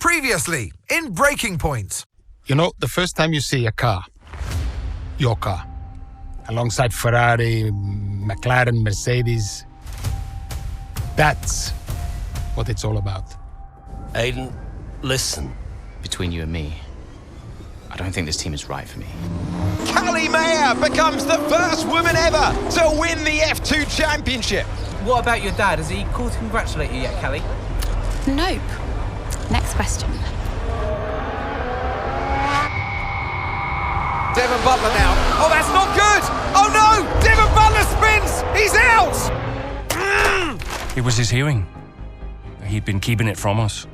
Previously, in Breaking Point. You know, the first time you see a car, your car, alongside Ferrari, McLaren, Mercedes, that's what it's all about. Aiden, listen. Between you and me, I don't think this team is right for me. Callie Mayer becomes the first woman ever to win the F2 championship. What about your dad? Has he called to congratulate you yet, Callie? Nope. Next question. Devon Butler now. Oh, that's not good. Oh no, Devon Butler spins. He's out. It was his hearing. He'd been keeping it from us.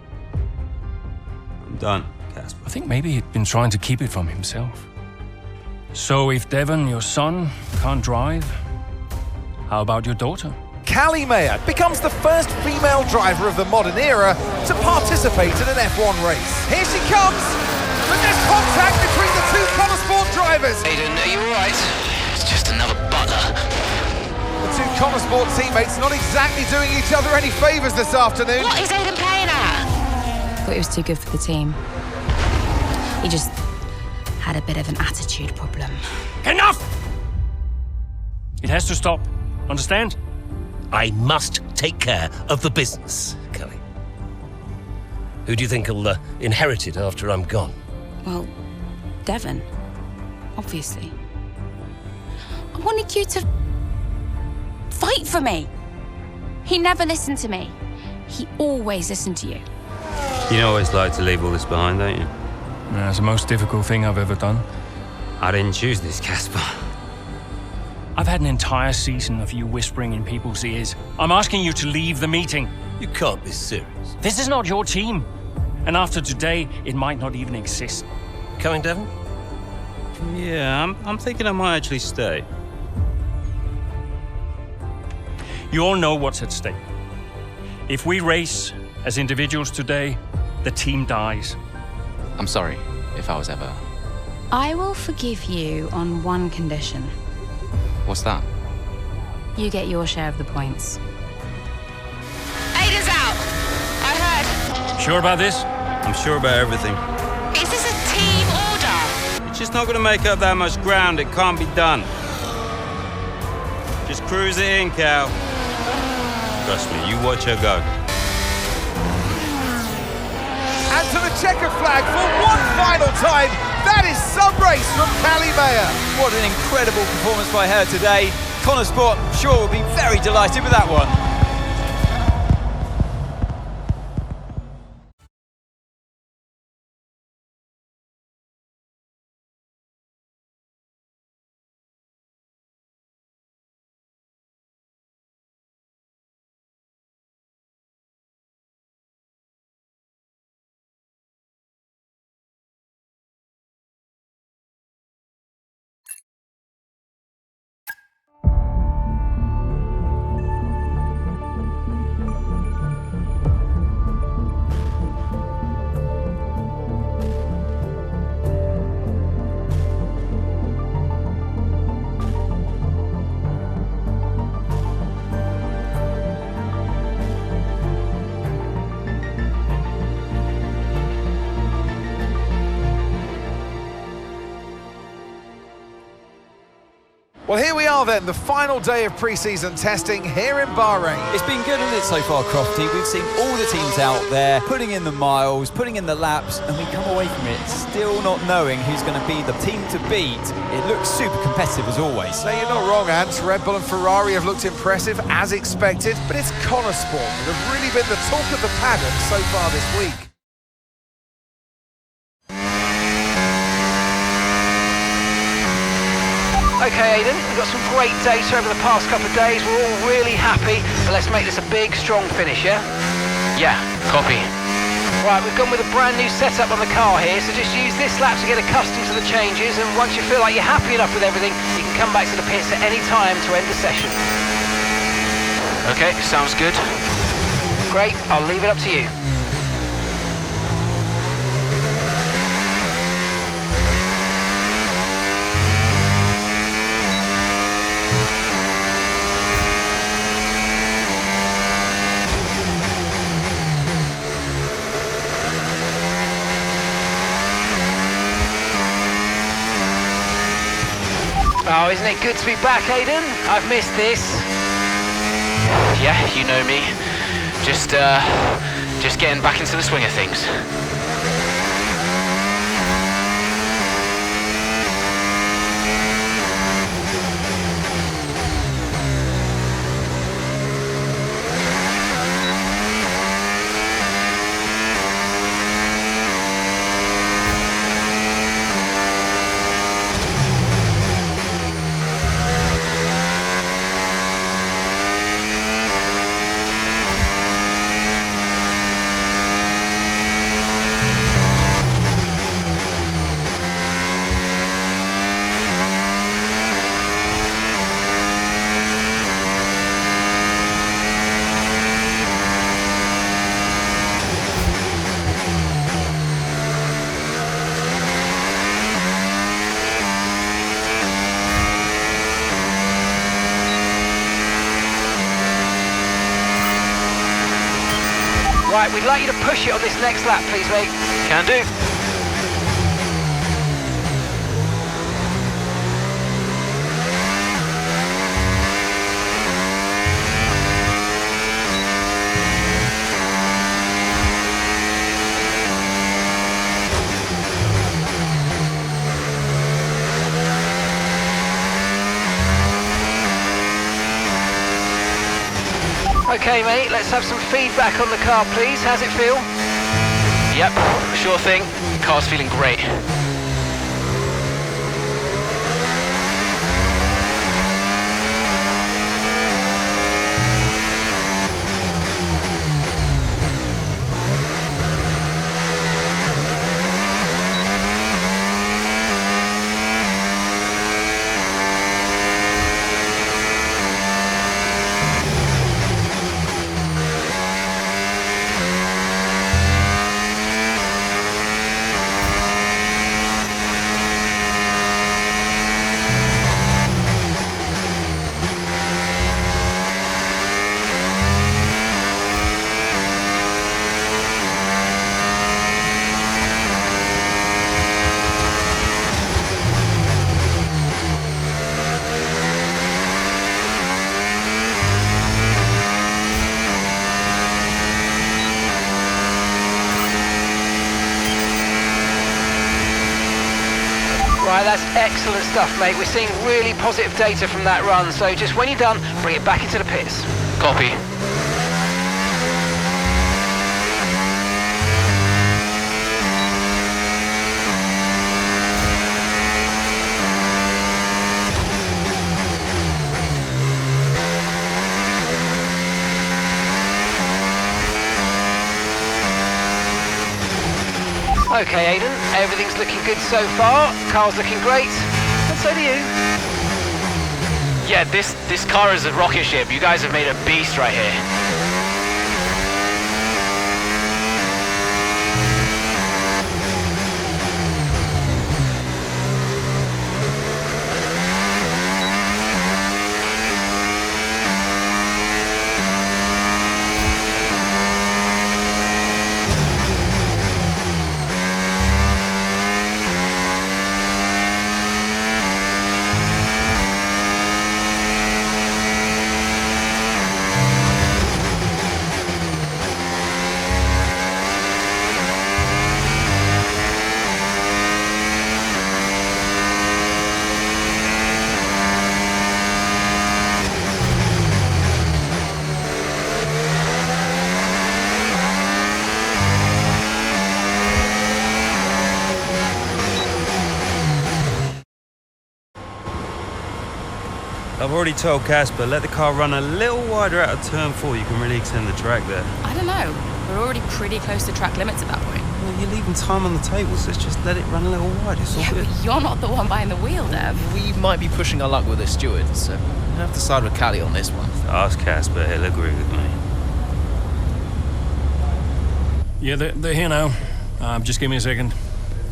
I'm done, Casper. I think maybe he'd been trying to keep it from himself. So if Devon, your son, can't drive, how about your daughter? Callie Mayer becomes the first female driver of the modern era to participate in an F1 race. Here she comes. But there's contact between the two Connor Sport drivers. Aiden, are you all right? It's just another Butler. The two Connor Sport teammates not exactly doing each other any favours this afternoon. What is Aiden playing at? Thought he was too good for the team. He just had a bit of an attitude problem. Enough! It has to stop. Understand? I must take care of the business, Kelly. Who do you think will inherit it after I'm gone? Well, Devon, obviously. I wanted you to fight for me. He never listened to me. He always listened to you. You always like to leave all this behind, don't you? That's the most difficult thing I've ever done. I didn't choose this, Casper. I've had an entire season of you whispering in people's ears. I'm asking you to leave the meeting. You can't be serious. This is not your team. And after today, it might not even exist. Coming, Devon? Yeah, I'm thinking I might actually stay. You all know what's at stake. If we race as individuals today, the team dies. I'm sorry if I was ever... I will forgive you on one condition. What's that? You get your share of the points. Aiden's out. I heard. Sure about this? I'm sure about everything. Is this a team order? It's just not going to make up that much ground. It can't be done. Just cruise it in, Cal. Trust me, you watch her go. And to the checker flag for one final time. That is some race from Callie Mayer. What an incredible performance by her today. Connor Sport, I'm sure, will be very delighted with that one. Well, here we are then, the final day of pre-season testing here in Bahrain. It's been good, hasn't it, so far, Crofty? We've seen all the teams out there, putting in the miles, putting in the laps, and we come away from it still not knowing who's going to be the team to beat. It looks super competitive as always. Now, you're not wrong, Ant. Red Bull and Ferrari have looked impressive, as expected, but it's Connor Sport that have really been the talk of the paddock so far this week. Okay, Aiden, we've got some great data over the past couple of days. We're all really happy, but let's make this a big, strong finish, yeah? Yeah, copy. Right, we've gone with a brand new setup on the car here, so just use this lap to get accustomed to the changes, and once you feel like you're happy enough with everything, you can come back to the pits at any time to end the session. Okay, sounds good. Great, I'll leave it up to you. Oh, isn't it good to be back, Aiden? I've missed this. Yeah, you know me. Just getting back into the swing of things. Right, we'd like you to push it on this next lap, please, mate. Can do. Okay, mate, let's have some feedback on the car, please. How's it feel? Yep, sure thing. Car's feeling great. Right, that's excellent stuff, mate. We're seeing really positive data from that run, so just when you're done, bring it back into the pits. Copy. Okay, Aiden, everything's looking good so far. Car's looking great, and so do you. Yeah, this car is a rocket ship. You guys have made a beast right here. I've already told Casper, let the car run a little wider out of turn 4. You can really extend the track there. I don't know. We're already pretty close to track limits at that point. Well, you're leaving time on the table, so just let it run a little wider. It's all Yeah, good. but you're not the one behind the wheel, Dev. We might be pushing our luck with the stewards, so we'll have to side with Callie on this one. Ask Casper, he'll agree with me. Yeah, they're here now. Just give me a second.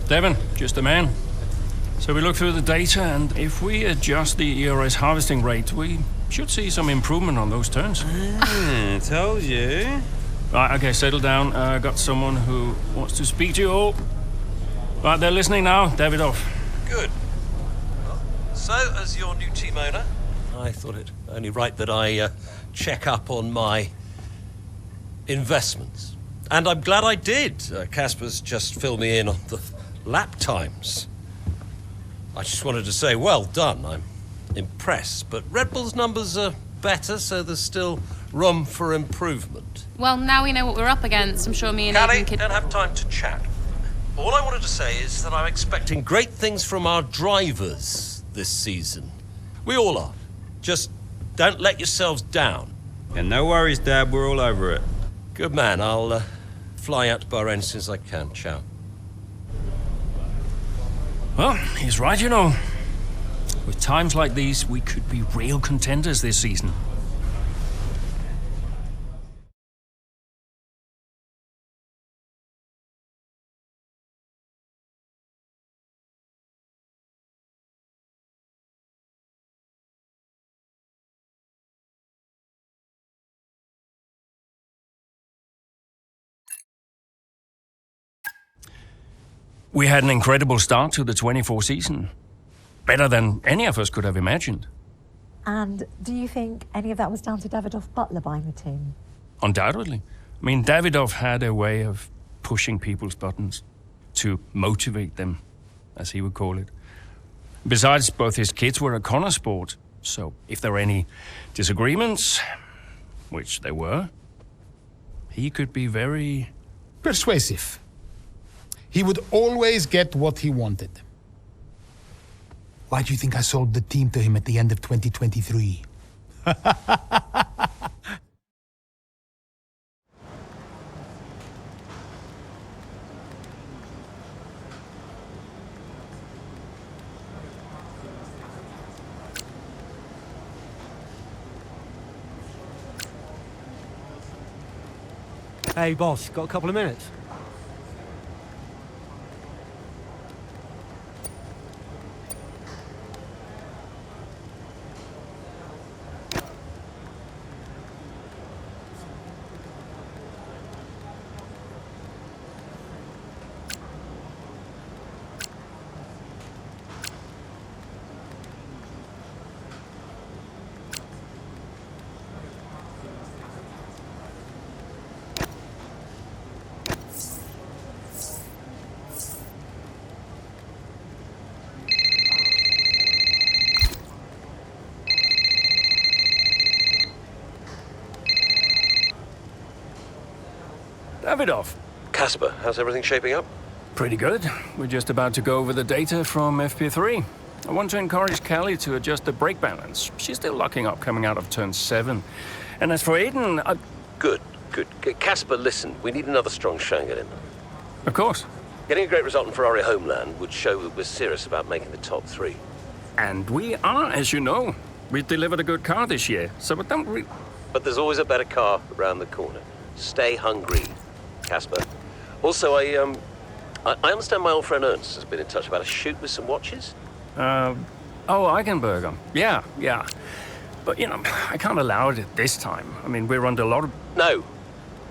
Devon, just a man. So we look through the data, and if we adjust the ERS harvesting rate, we should see some improvement on those turns. Told you. Right, okay, settle down. Got someone who wants to speak to you all. Right, they're listening now. David off. Good. So, as your new team owner, I thought it only right that I check up on my investments. And I'm glad I did. Casper's just filled me in on the lap times. I just wanted to say, well done. I'm impressed. But Red Bull's numbers are better, so there's still room for improvement. Well, now we know what we're up against. I'm sure me and Callie, Aidan could... don't have time to chat. All I wanted to say is that I'm expecting great things from our drivers this season. We all are. Just don't let yourselves down. And no worries, Dad, we're all over it. Good man. I'll fly out to Bahrain as soon as I can. Ciao. Well, he's right, you know. With times like these, we could be real contenders this season. We had an incredible start to the 24 season. Better than any of us could have imagined. And do you think any of that was down to Davidoff Butler buying the team? Undoubtedly. I mean, Davidoff had a way of pushing people's buttons to motivate them, as he would call it. Besides, both his kids were a Connor sport, so if there were any disagreements, which there were, he could be very... persuasive. He would always get what he wanted. Why do you think I sold the team to him at the end of 2023? Hey, boss, got a couple of minutes? Davidoff. Casper, how's everything shaping up? Pretty good. We're just about to go over the data from FP3. I want to encourage Callie to adjust the brake balance. She's still locking up coming out of turn 7. And as for Aidan, Good. Casper, listen, we need another strong showing at him. Of course. Getting a great result in Ferrari homeland would show that we're serious about making the top 3. And we are, as you know. We've delivered a good car this year, so don't we... But there's always a better car around the corner. Stay hungry, Casper. Also, I understand my old friend Ernst has been in touch about a shoot with some watches. Oh, Eichenberger. Yeah. But, you know, I can't allow it at this time. I mean, we're under a lot of... No.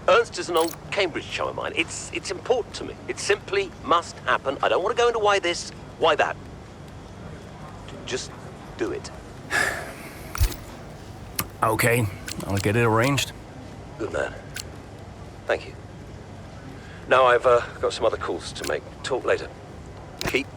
Ernst is an old Cambridge chum of mine. It's important to me. It simply must happen. I don't want to go into why this, why that. Just do it. Okay, I'll get it arranged. Good man. Thank you. Now I've got some other calls to make. Talk later. Keep.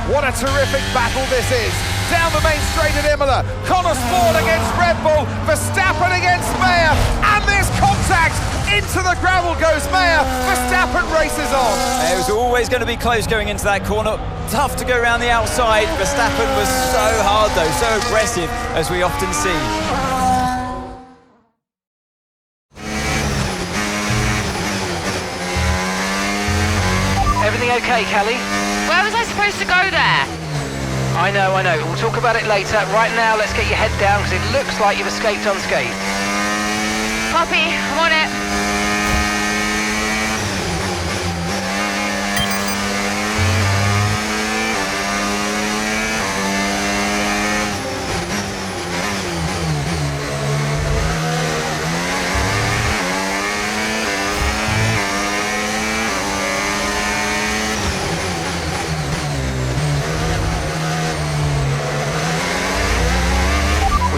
What a terrific battle this is. Down the main straight at Imola. Connor Sport against Red Bull. Verstappen against Mayer. And there's contact into the the gravel goes Mayer. Verstappen races on. It was always going to be close going into that corner. Tough to go around the outside. Verstappen was so hard though, so aggressive, as we often see. Everything okay, Callie? Where was I supposed to go there? I know. We'll talk about it later. Right now, let's get your head down because it looks like you've escaped unscathed. Copy, I'm on it.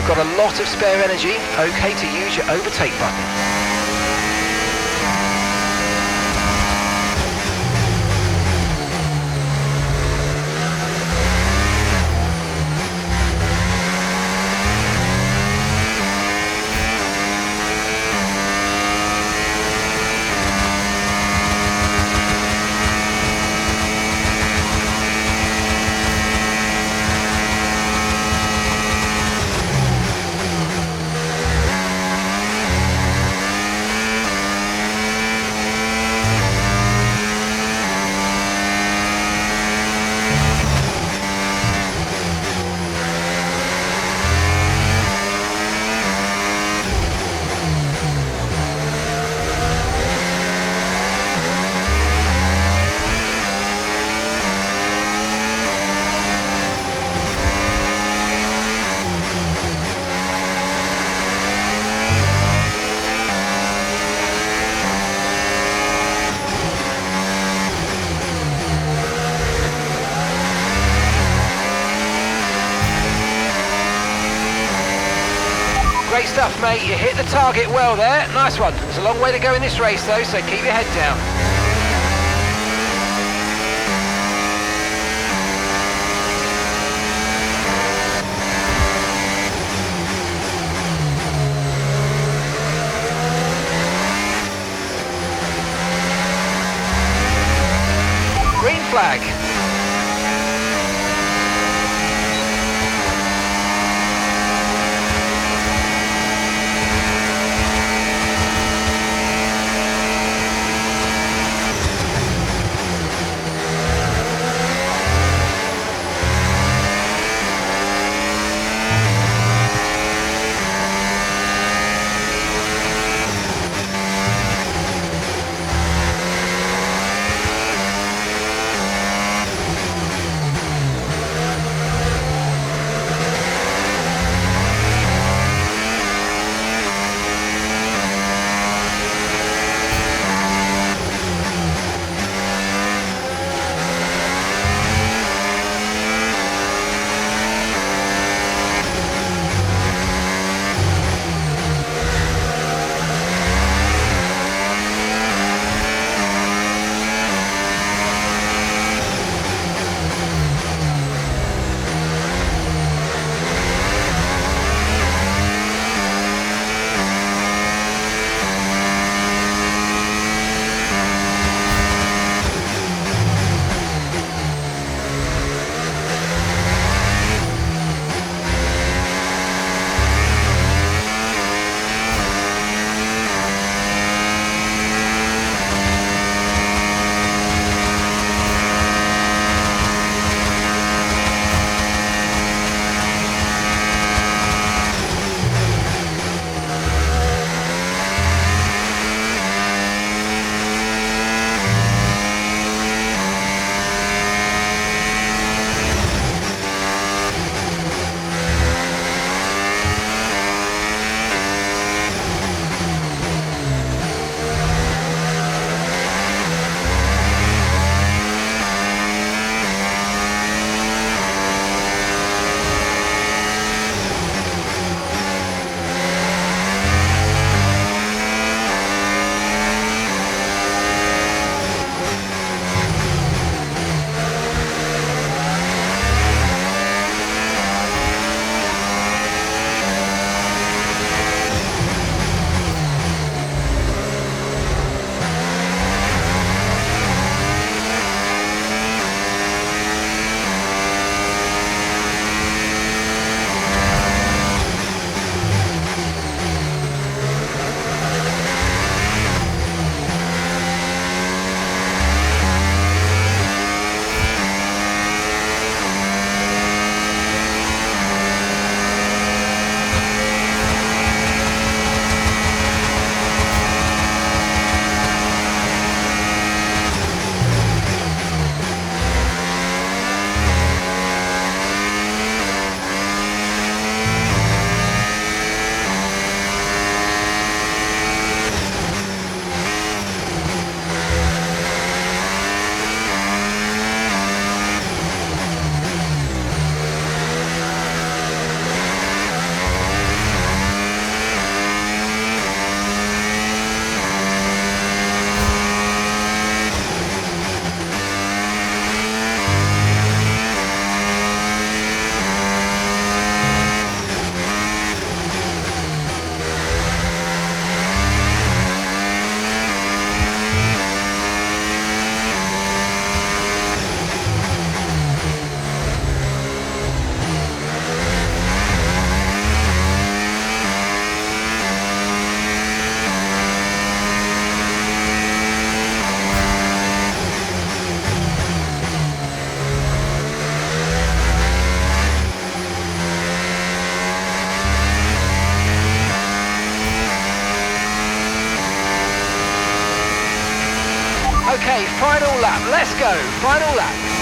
Got a lot of spare energy. Okay to use your overtake button. Great stuff, mate. You hit the target well there. Nice one. There's a long way to go in this race, though, so keep your head down. Green flag. Okay, final lap. Let's go. Final lap.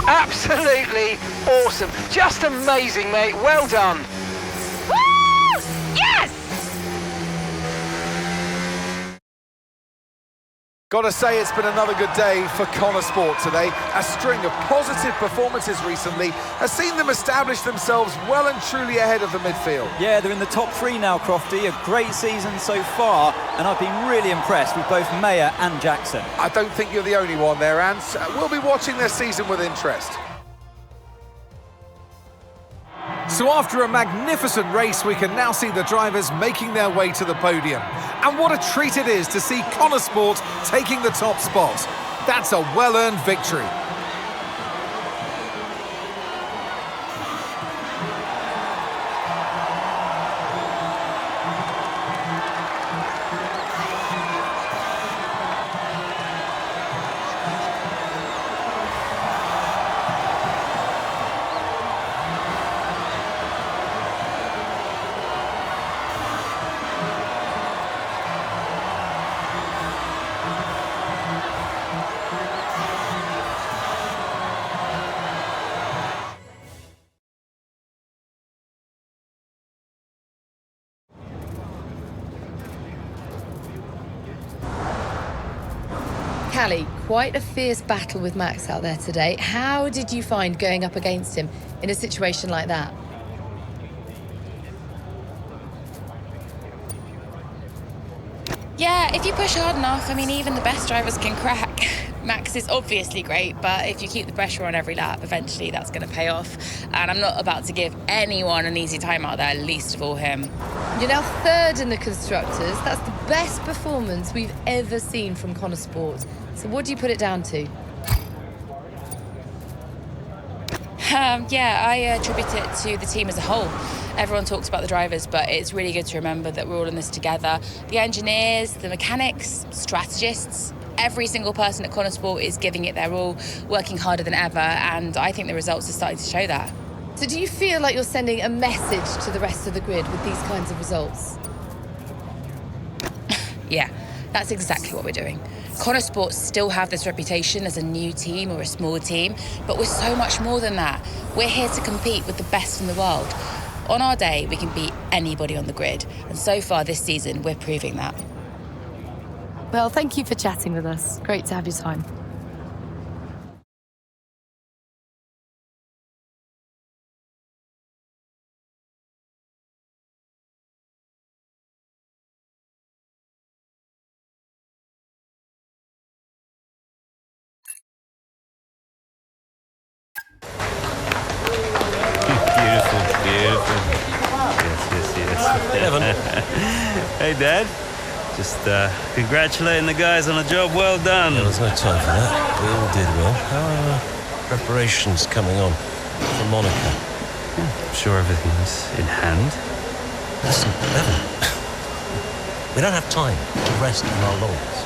Absolutely awesome. Just amazing, mate. Well done. Woo! Yes! Gotta say, it's been another good day for Connor Sport today. A string of positive performances recently has seen them establish themselves well and truly ahead of the midfield. Yeah, they're in the top 3 now, Crofty. A great season so far, and I've been really impressed with both Mayer and Jackson. I don't think you're the only one there, Ants. We'll be watching their season with interest. So after a magnificent race, we can now see the drivers making their way to the podium. And what a treat it is to see Connor Sport taking the top spot. That's a well-earned victory. Callie, quite a fierce battle with Max out there today. How did you find going up against him in a situation like that? Yeah, if you push hard enough, I mean, even the best drivers can crack. Max is obviously great, but if you keep the pressure on every lap, eventually that's going to pay off. And I'm not about to give anyone an easy time out there, least of all him. You're now third in the Constructors. That's the best performance we've ever seen from Connor Sport. So what do you put it down to? Yeah, I attribute it to the team as a whole. Everyone talks about the drivers, but it's really good to remember that we're all in this together. The engineers, the mechanics, strategists, every single person at Connor Sport is giving it their all, working harder than ever, and I think the results are starting to show that. So do you feel like you're sending a message to the rest of the grid with these kinds of results? Yeah, that's exactly what we're doing. Connor Sports still have this reputation as a new team or a small team, but we're so much more than that. We're here to compete with the best in the world. On our day, we can beat anybody on the grid, and so far this season, we're proving that. Well, thank you for chatting with us. Great to have your time. Beautiful. Yes. Evan. Hey, Dad. Just congratulating the guys on a job well done. Yeah, there's no time for that. We all did well. How are preparations coming on for Monaco? I'm sure everything's in hand. Listen, Evan. We don't have time to rest on our laurels.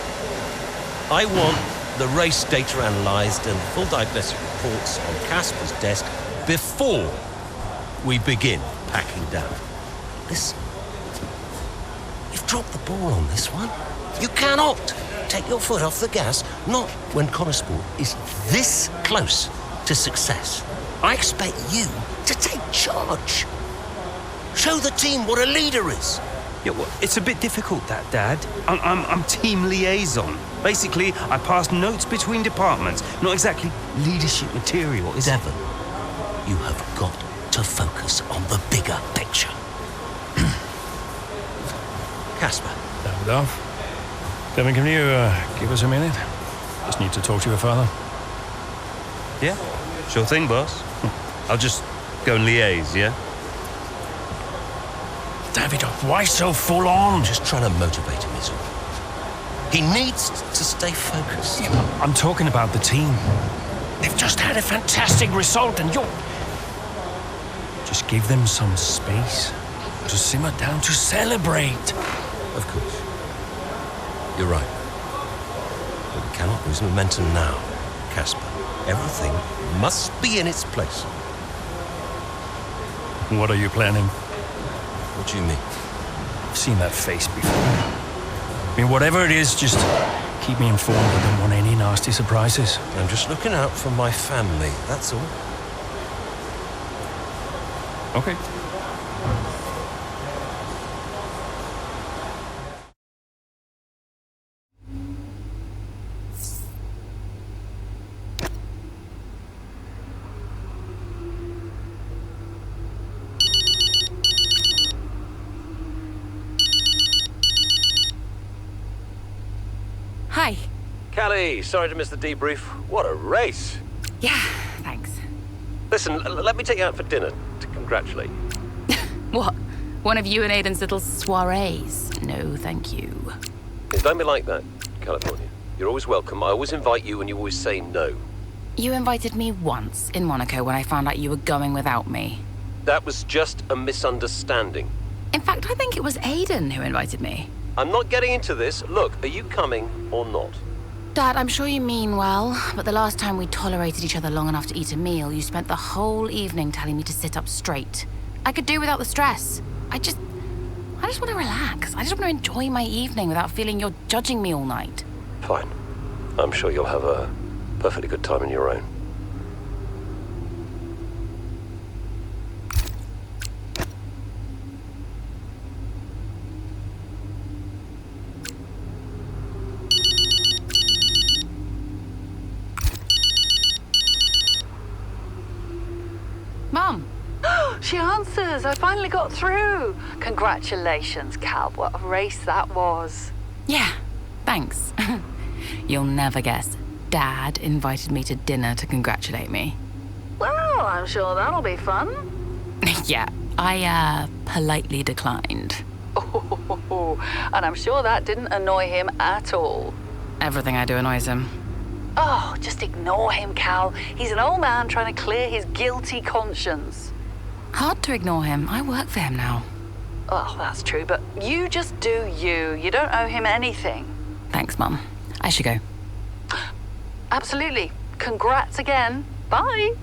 I want the race data analysed and full diagnostic reports on Casper's desk before we begin packing down. Listen, drop the ball on this one. You cannot take your foot off the gas, not when Connosport is this close to success. I expect you to take charge. Show the team what a leader is. Yeah, well, it's a bit difficult, that, Dad. I'm team liaison. Basically, I pass notes between departments. Not exactly leadership material, is it? Devon, you have got to focus on the bigger picture. Casper. Davidoff. Devon, can you give us a minute? Just need to talk to your father. Yeah, sure thing, boss. I'll just go and liaise, yeah? Davidoff, why so full on? Just trying to motivate him, is all. He needs to stay focused. Yeah, I'm talking about the team. They've just had a fantastic result and you're... Just give them some space to simmer down, to celebrate. Of course. You're right. But we cannot lose momentum now, Casper. Everything must be in its place. What are you planning? What do you mean? I've seen that face before. I mean, whatever it is, just keep me informed. I don't want any nasty surprises. I'm just looking out for my family, that's all. Okay. Hi. Callie, sorry to miss the debrief. What a race. Yeah, thanks. Listen, let me take you out for dinner to congratulate you. What? One of you and Aiden's little soirees? No, thank you. Don't be like that, California. You're always welcome. I always invite you and you always say no. You invited me once in Monaco when I found out you were going without me. That was just a misunderstanding. In fact, I think it was Aiden who invited me. I'm not getting into this. Look, are you coming or not? Dad, I'm sure you mean well, but the last time we tolerated each other long enough to eat a meal, you spent the whole evening telling me to sit up straight. I could do without the stress. I just want to relax. I just want to enjoy my evening without feeling you're judging me all night. Fine. I'm sure you'll have a perfectly good time on your own. Mum! She answers. I finally got through. Congratulations, Cal. What a race that was. Yeah, thanks. You'll never guess. Dad invited me to dinner to congratulate me. Well, I'm sure that'll be fun. Yeah, I politely declined. Oh, and I'm sure that didn't annoy him at all. Everything I do annoys him. Oh, just ignore him, Cal. He's an old man trying to clear his guilty conscience. Hard to ignore him. I work for him now. Oh, that's true, but you just do you. You don't owe him anything. Thanks, Mum. I should go. Absolutely. Congrats again. Bye.